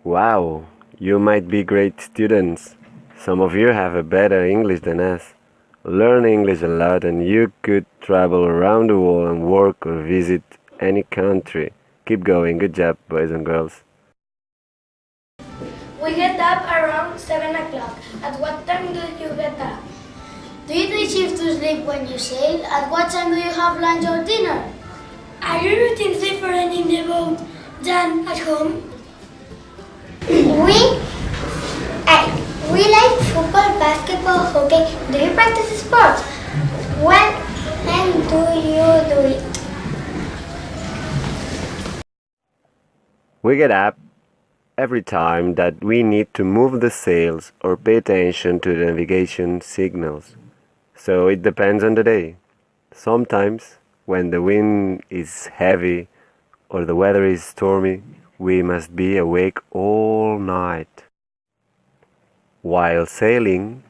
Wow, you might be great students. Some of you have a better English than us. Learn English a lot and you could travel around the world and work or visit any country. Keep going. Good job, boys and girls. We get up around 7 o'clock. At what time do you get up? Do you take shift to sleep when you sail? At what time do you have lunch or dinner? Are your routines different in the boat than at home? We like football, basketball, hockey. Do you practice sports? When do you do it? We get up every time that we need to move the sails or pay attention to the navigation signals. So it depends on the day. Sometimes, when the wind is heavy or the weather is stormy, we must be awake all night. While sailing,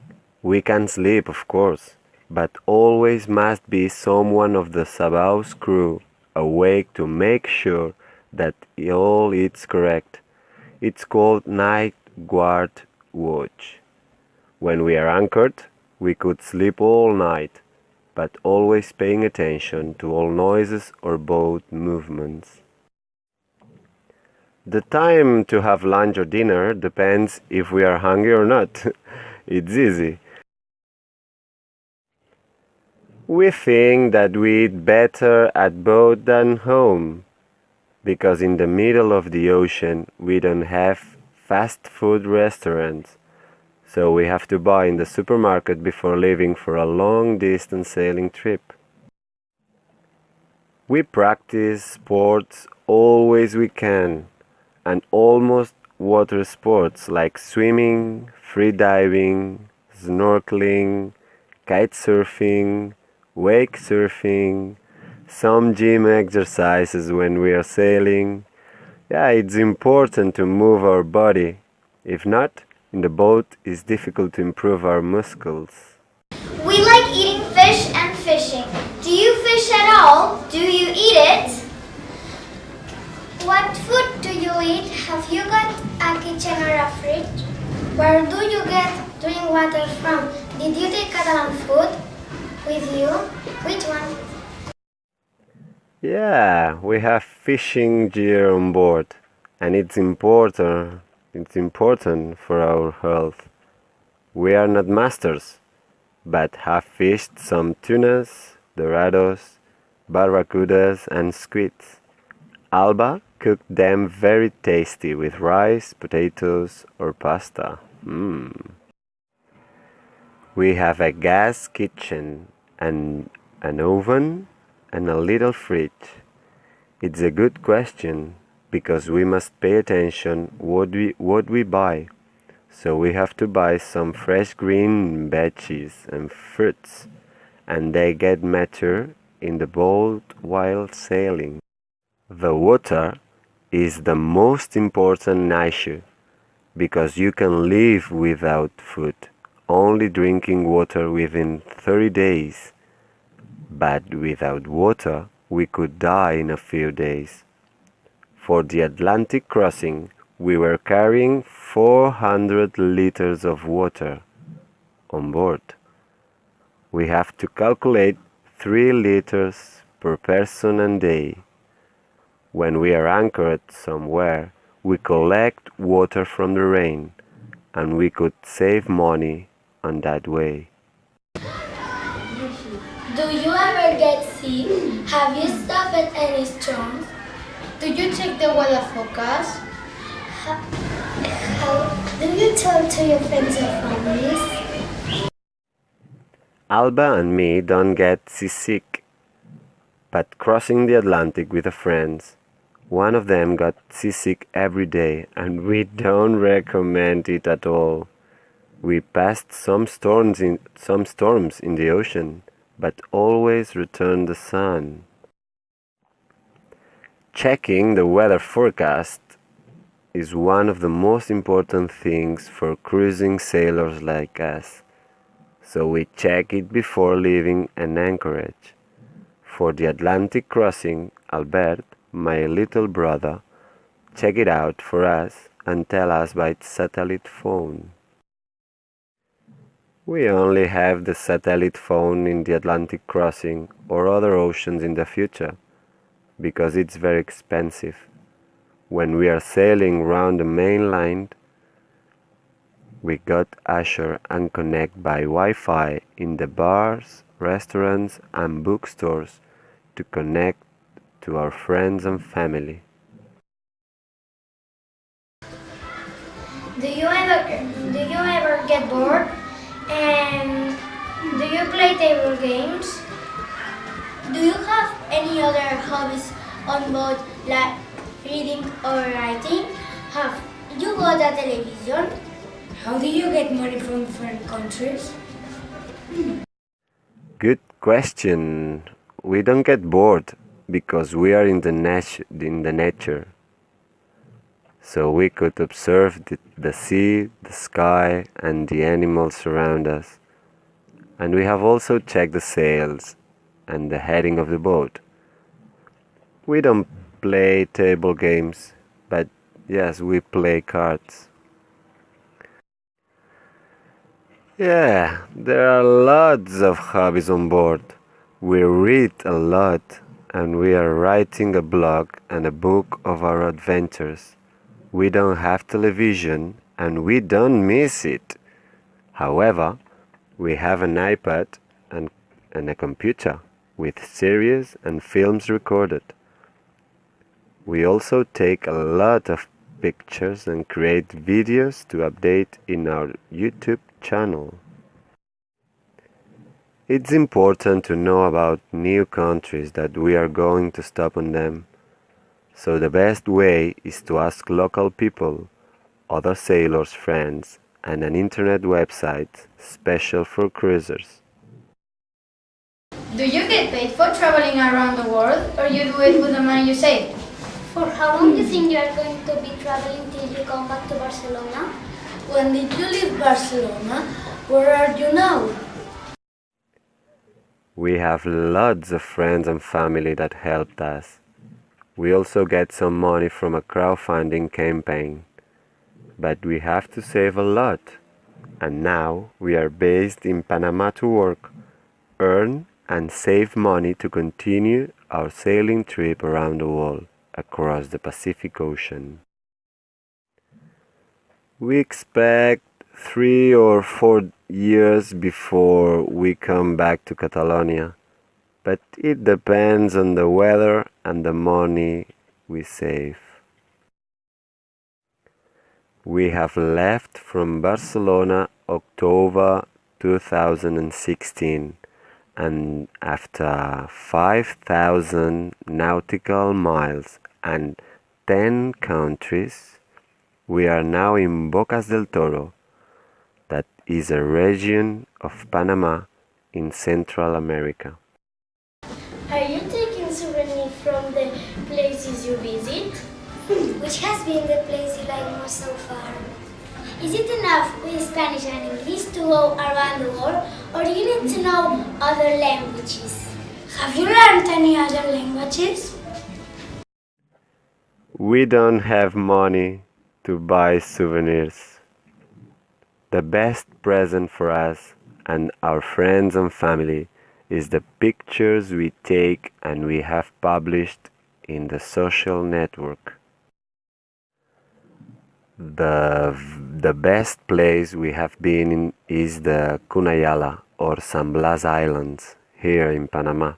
we can sleep, of course, but always must be someone of the sabau's crew awake to make sure that all is correct. It's called night guard watch. When we are anchored, we could sleep all night, but always paying attention to all noises or boat movements. The time to have lunch or dinner depends if we are hungry or not. It's easy. We think that we eat better at boat than home, because in the middle of the ocean we don't have fast food restaurants, so we have to buy in the supermarket before leaving for a long distance sailing trip. We practice sports always we can, and almost water sports like swimming, free diving, snorkeling, kite surfing, wake surfing, some gym exercises when we are sailing. Yeah, it's important to move our body. If not, in the boat it's difficult to improve our muscles. We like eating fish and fishing. Do you fish at all? Do you eat it? What food do you eat? Have you got a kitchen or a fridge? Where do you get drink water from? Did you take Catalan food with you? Which one? Yeah, we have fishing gear on board, and it's important for our health. We are not masters, but have fished some tunas, dorados, barracudas and squids. Alba cooked them very tasty with rice, potatoes or pasta. We have a gas kitchen and an oven and a little fridge. It's a good question because we must pay attention what we buy. So we have to buy some fresh green veggies and fruits, and they get mature in the boat while sailing. The water is the most important issue because you can live without food, only drinking water within 30 days. But without water, we could die in a few days. For the Atlantic crossing, we were carrying 400 liters of water on board. We have to calculate 3 liters per person and day. When we are anchored somewhere, we collect water from the rain, and we could save money on that way. Do you ever get sick? Have you stopped at any storm? Do you check the weather forecast? How do you talk to your friends or families? Alba and me don't get seasick, but crossing the Atlantic with the friends, one of them got seasick every day, and we don't recommend it at all. We passed some storms in the ocean, but always returned the sun. Checking the weather forecast is one of the most important things for cruising sailors like us, so we check it before leaving an anchorage. For the Atlantic crossing, Albert, my little brother, checked it out for us and tell us by satellite phone. We only have the satellite phone in the Atlantic crossing or other oceans in the future, because it's very expensive. When we are sailing round the mainland, we got Azure and connect by Wi-Fi in the bars, restaurants and bookstores to connect to our friends and family. Do you ever get bored? And do you play table games? Do you have any other hobbies on board, like reading or writing? Have you got a television? How do you get money from foreign countries? Good question. We don't get bored because we are in the nature. So we could observe the sea, the sky, and the animals around us. And we have also checked the sails and the heading of the boat. We don't play table games, but yes, we play cards. Yeah, there are lots of hobbies on board. We read a lot, and we are writing a blog and a book of our adventures. We don't have television and we don't miss it. However, we have an iPad and a computer with series and films recorded. We also take a lot of pictures and create videos to update in our YouTube channel. It's important to know about new countries that we are going to stop on them. So the best way is to ask local people, other sailors' friends, and an internet website special for cruisers. Do you get paid for traveling around the world, or you do it with the money you save? For how long do you think you are going to be traveling till you come back to Barcelona? When did you leave Barcelona? Where are you now? We have lots of friends and family that helped us. We also get some money from a crowdfunding campaign. But we have to save a lot. And now we are based in Panama to work, earn and save money to continue our sailing trip around the world across the Pacific Ocean. We expect 3 or 4 years before we come back to Catalonia, but it depends on the weather and the money we save. We have left from Barcelona October 2016, and after 5,000 nautical miles and 10 countries, we are now in Bocas del Toro, that is a region of Panama in Central America. Are you taking souvenirs from the places you visit? Which has been the place you like most so far? Is it enough with Spanish and English to go around the world, or do you need to know other languages? Have you learned any other languages? We don't have money to buy souvenirs. The best present for us and our friends and family is the pictures we take and we have published in the social network. The best place we have been in is the Cunayala or San Blas Islands here in Panama.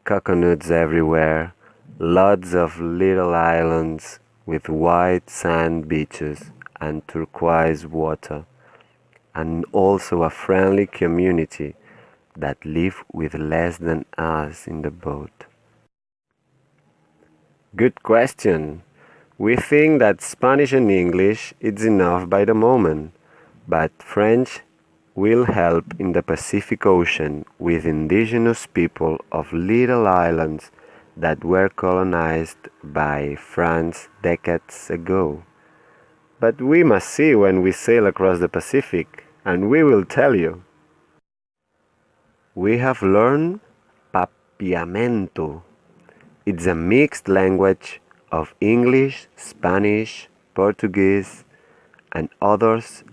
Coconuts everywhere, lots of little islands with white sand beaches and turquoise water, and also a friendly community that live with less than us in the boat. Good question. We think that Spanish and English is enough by the moment, but French will help in the Pacific Ocean with indigenous people of little islands that were colonized by France decades ago. But we must see when we sail across the Pacific, and we will tell you. We have learned papiamento. It's a mixed language of English, Spanish, Portuguese, and others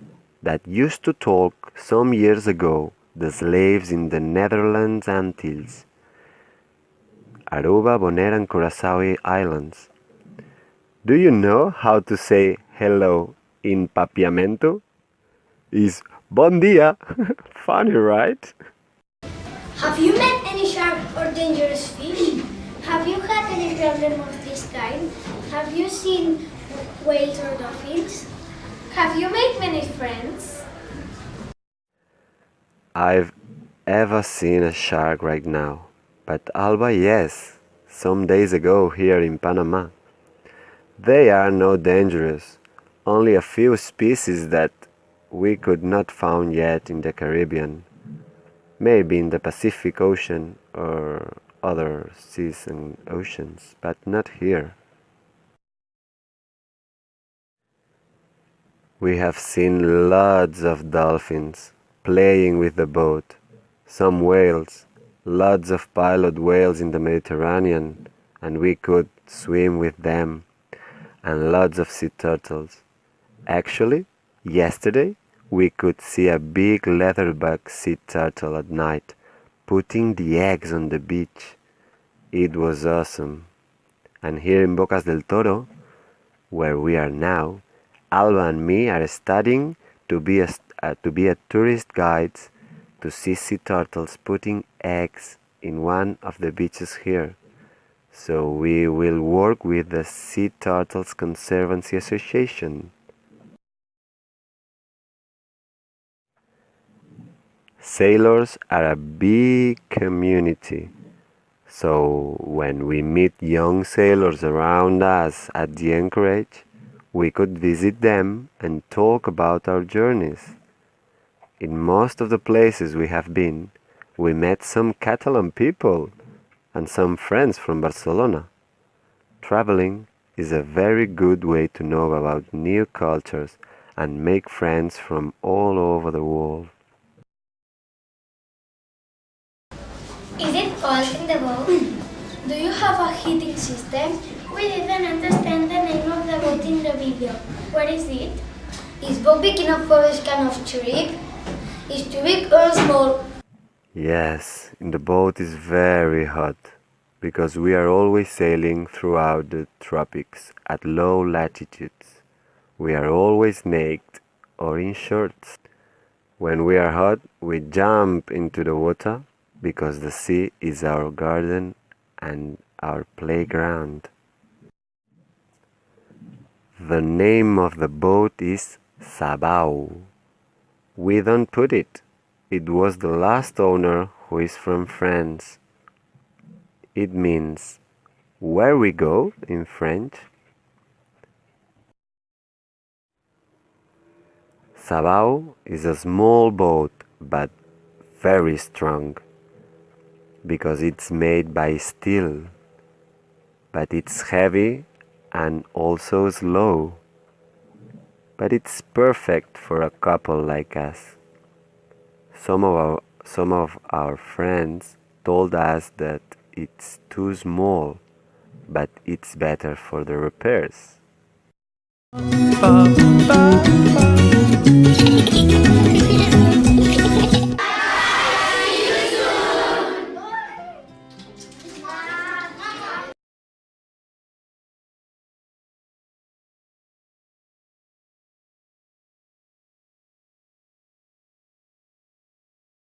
that used to talk some years ago the slaves in the Netherlands Antilles, Aruba, Bonaire, and Curaçao Islands. Do you know how to say hello in papiamento? Is bon dia. Funny, right? Have you met any shark or dangerous fish? Have you had any problem of this kind? Have you seen whales or dolphins? Have you made many friends? I've ever seen a shark right now, but Alba, yes, some days ago here in Panama. They are not dangerous, only a few species that we could not found yet in the Caribbean, maybe in the Pacific Ocean or other seas and oceans, but not here. We have seen lots of dolphins playing with the boat, some whales, lots of pilot whales in the Mediterranean, and we could swim with them, and lots of sea turtles. Actually, yesterday we could see a big leatherback sea turtle at night, putting the eggs on the beach. It was awesome. And here in Bocas del Toro, where we are now, Alba and me are studying to be a tourist guides to see sea turtles putting eggs in one of the beaches here. So we will work with the Sea Turtles Conservancy Association. Sailors are a big community, so when we meet young sailors around us at the anchorage, we could visit them and talk about our journeys. In most of the places we have been, we met some Catalan people and some friends from Barcelona. Traveling is a very good way to know about new cultures and make friends from all over the world. Is it cold in the boat? Do you have a heating system? We didn't understand the name of the boat in the video. What is it? Is boat big enough for this kind of trip? Is too big or small? Yes, in the boat is very hot because we are always sailing throughout the tropics at low latitudes. We are always naked or in shorts. When we are hot, we jump into the water because the sea is our garden and our playground. The name of the boat is Sabao. We don't put it. It was the last owner who is from France. It means where we go in French. Sabao is a small boat but very strong because it's made by steel, but it's heavy and also slow. But it's perfect for a couple like us. Some of our friends told us that it's too small, but it's better for the repairs.